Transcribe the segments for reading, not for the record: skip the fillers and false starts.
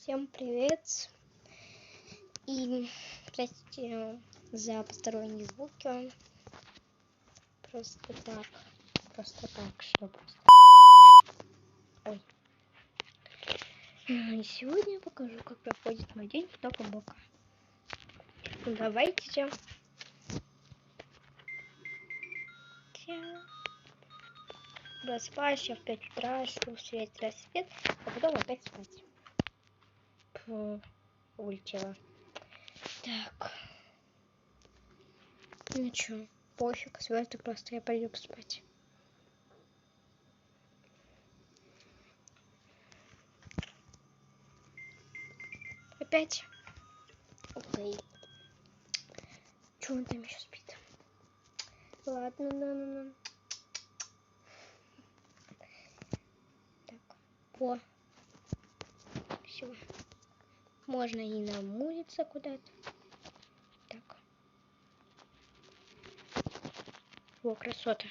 Всем привет! И простите за посторонние звуки. Просто так, что просто. Ой. И сегодня я покажу, как проходит мой день в Тока Бока. Ну, давайте. Просыпаюсь я в 5 утра, жду встретить рассвет, а потом опять спать. Улетела. Так. Ну чё, пофиг, звезды просто, я пойду поспать. Опять? Окей. Чё он там еще спит? Ладно, на. Так, по. Все. Можно и намылиться куда-то. Так. О, красота.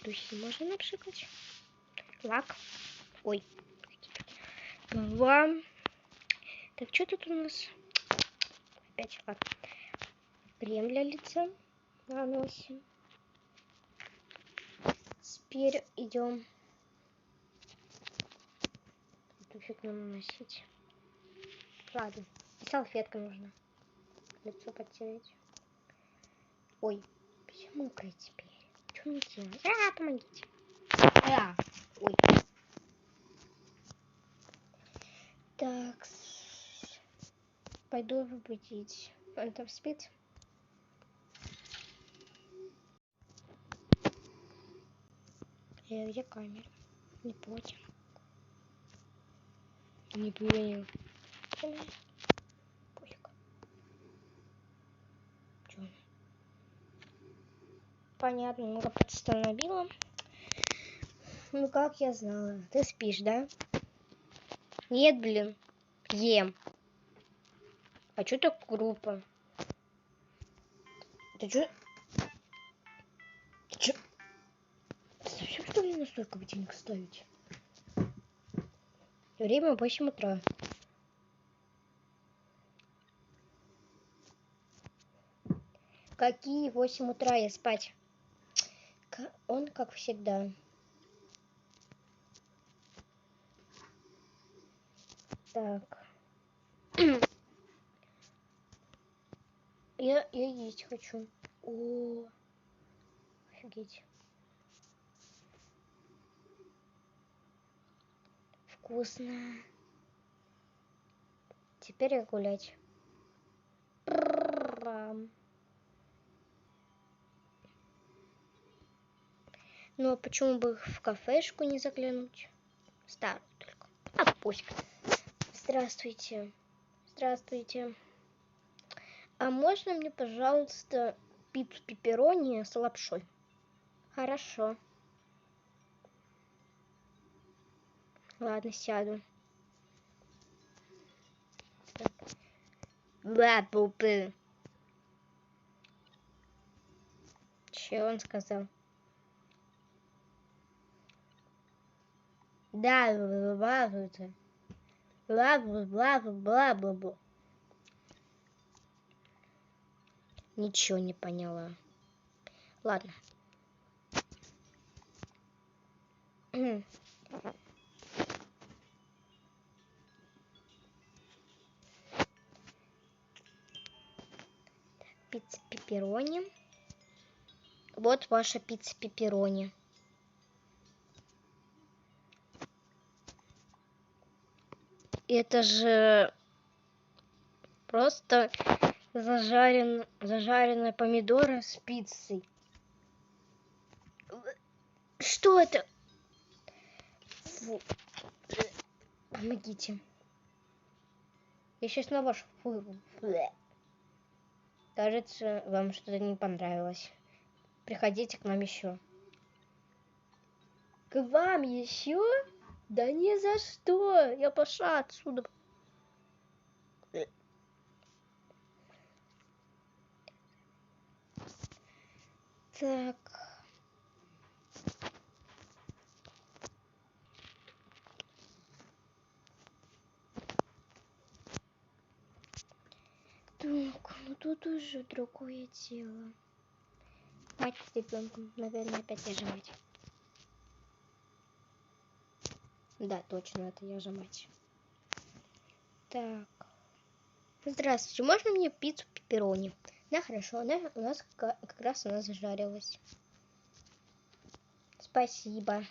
Тусси можно напшикать. Лак. Ой. Два. Так, что тут у нас? Опять лак. Крем для лица наносим. Теперь идем туфик наносить. Ладно. И салфетка нужна. Лицо подтереть. Ой. Все мокрое теперь. Что мне делать? Помогите. Ой. Так. Пойду будить. Он там спит? Где камера? Не понял. Не понял. Пофиг. Чё? Понятно, много подстановила. Ну как я знала? Ты спишь, да? Нет, блин. Ем. А чё так группа? Ты чё? Ты чё? Совсем что ли настолько будильник ставить? Время 8 утра. Какие 8 утра я спать? Он как всегда. Так. Я есть хочу. О, офигеть. Вкусно. Теперь я гулять. Ну а почему бы в кафешку не заглянуть? Старую только. А пусть. Здравствуйте. Здравствуйте. А можно мне, пожалуйста, пиццу пепперони с лапшой? Хорошо. Ладно, сяду. Бла-бу-бы. Че он сказал? Да, бла-бла-бла. Бла-бла-бла-бла-бла-бла. Ничего не поняла. Ладно. Пицца пепперони. Вот ваша пицца пепперони. Это же просто зажаренные помидоры с пиццей. Что это? Фу. Помогите. Я сейчас на ваш... Кажется, вам что-то не понравилось. Приходите к нам еще. К вам еще? Да ни за что. Я пошла отсюда. Так. Ну тут уже другое дело. Мать с ребенком, наверное, опять я же мать. Да, точно, это я же мать. Так. Здравствуйте, можно мне пиццу пепперони? Да, хорошо, она у нас как раз она зажарилась. Спасибо.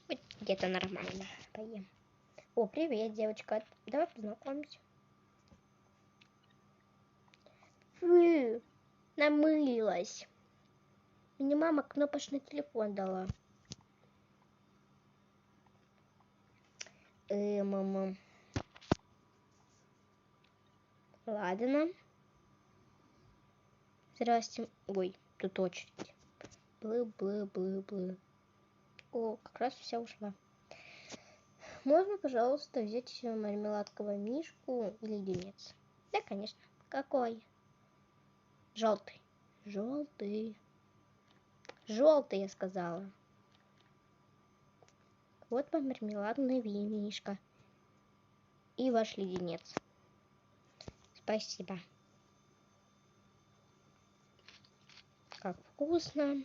Вот где-то нормально поем. О, привет, девочка. Давай познакомимся. Фу, намылилась. Мне мама кнопочный телефон дала. Мама. Ладно. Здрасте. Ой, тут очередь. Блы. О, как раз вся ушла. Можно, пожалуйста, взять мармеладкового мишку или леденец? Да, конечно. Какой? Желтый. Желтый, я сказала. Вот вам мармеладный винишко. И ваш леденец. Спасибо. Как вкусно.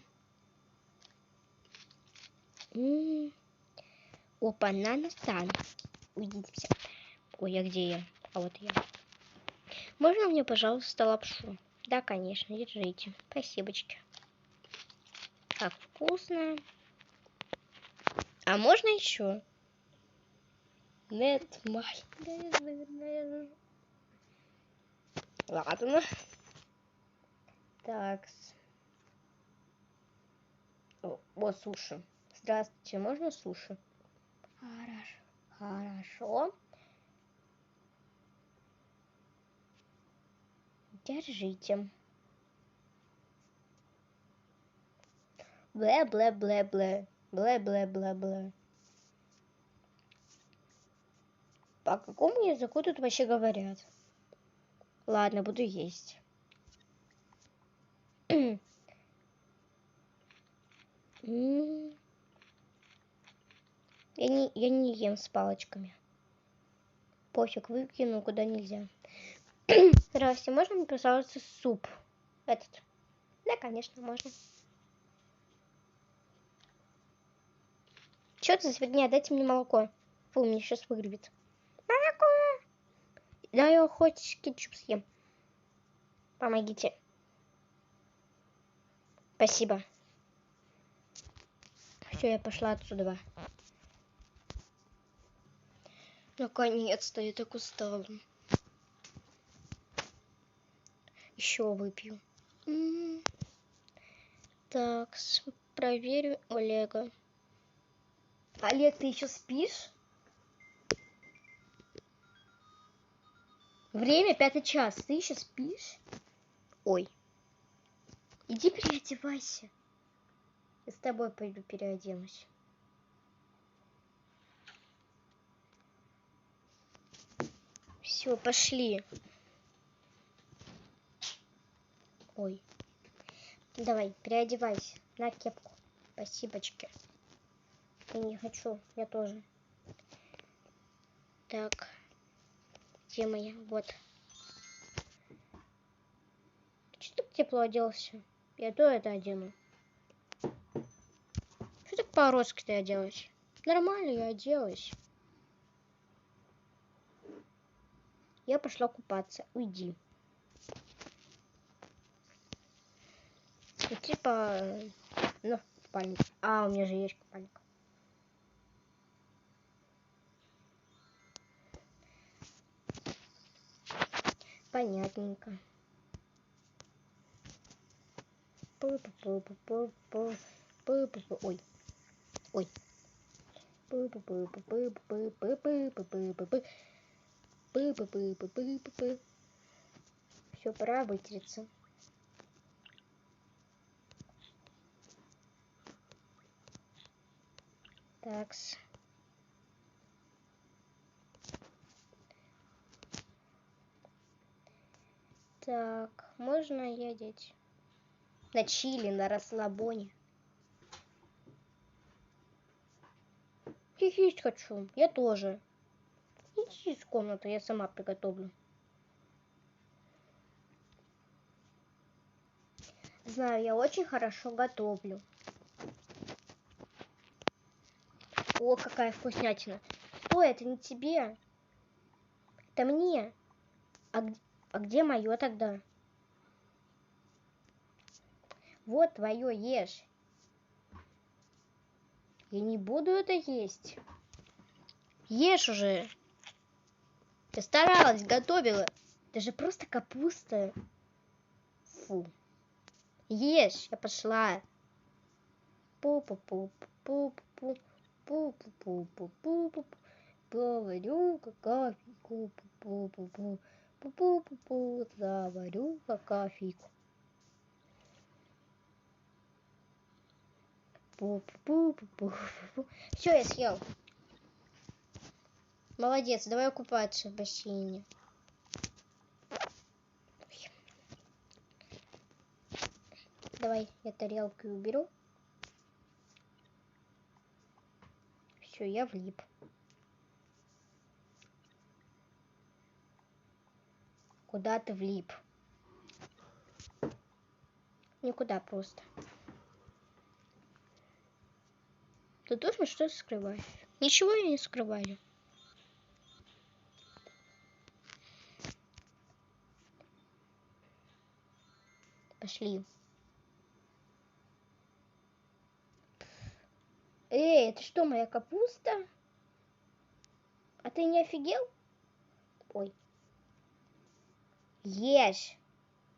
Опа, настан. Уйдите все. Ой, а где я? А вот я. Можно мне, пожалуйста, лапшу? Да, конечно, держите. Спасибочки. Как вкусно. А можно еще? Нет, май. Наверное. Ладно. Так. Вот суши. Здравствуйте, можно суши? Хорошо. Держите. Блэ. По какому языку тут вообще говорят? Ладно, буду есть. Я не ем с палочками. Пофиг, выкину куда нельзя. Здравствуйте, можно мне, пожалуйста, суп? Этот. Да, конечно, можно. Что это за фигня? Дайте мне молоко. Фу, мне сейчас выгребет. Молоко! Да, я хоть кетчуп съем. Помогите. Спасибо. Все, я пошла отсюда. Наконец-то, я так устала. Еще выпью. Так, проверю Олега. Олег, ты еще спишь? Время 5 час. Ты еще спишь? Ой. Иди переодевайся. Я с тобой пойду переоденусь. Все, пошли. Ой. Давай, переодевайся. На кепку. Спасибочки. Я не хочу. Я тоже. Так. Где моя? Вот. Что так тепло оделся? Я то это одену. Что так по-русски ты оделась? Нормально я оделась. Я пошла купаться. Уйди. И типа, ну, купальник. А, у меня же есть купальник. Понятненько. Ой. Ой. Все, пора вытереться. Такс. Так, можно едеть на чили, на расслабоне. Есть хочу, я тоже. Иди из комнаты, я сама приготовлю. Знаю, я очень хорошо готовлю. О, какая вкуснятина. Стой, это не тебе. Это мне. А где мое тогда? Вот твое, ешь. Я не буду это есть. Ешь уже. Ты старалась, готовила. Это же просто капуста. Фу. Ешь, я пошла. Пу-пу-пу-пу-пу-пу. Пу-пу-пу-пу-пу-пу. Заварю-ка кофейку. Пу-пу-пу-пу. Пу-пу-пу-пу. Заварю-ка кофейку. Пу-пу-пу-пу-пу-пу. Все, я съел. Молодец, давай купаться в бассейне. Давай я тарелку уберу. Все, я влип. Куда ты влип? Никуда просто. Ты точно что-то скрываешь? Ничего я не скрываю. Пошли. Эй, это что, моя капуста? А ты не офигел? Ой. Ешь,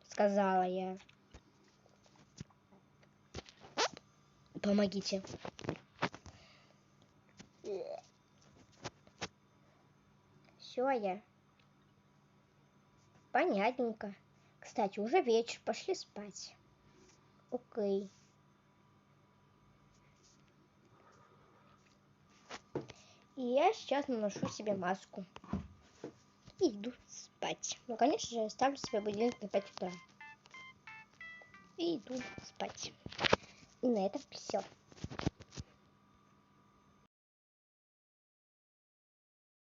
сказала я. Помогите. Все, я. Понятненько. Кстати, уже вечер, пошли спать. Окей. И я сейчас наношу себе маску. И иду спать. Ну, конечно же, ставлю себе будильник на 5 утра. И иду спать. И на этом все.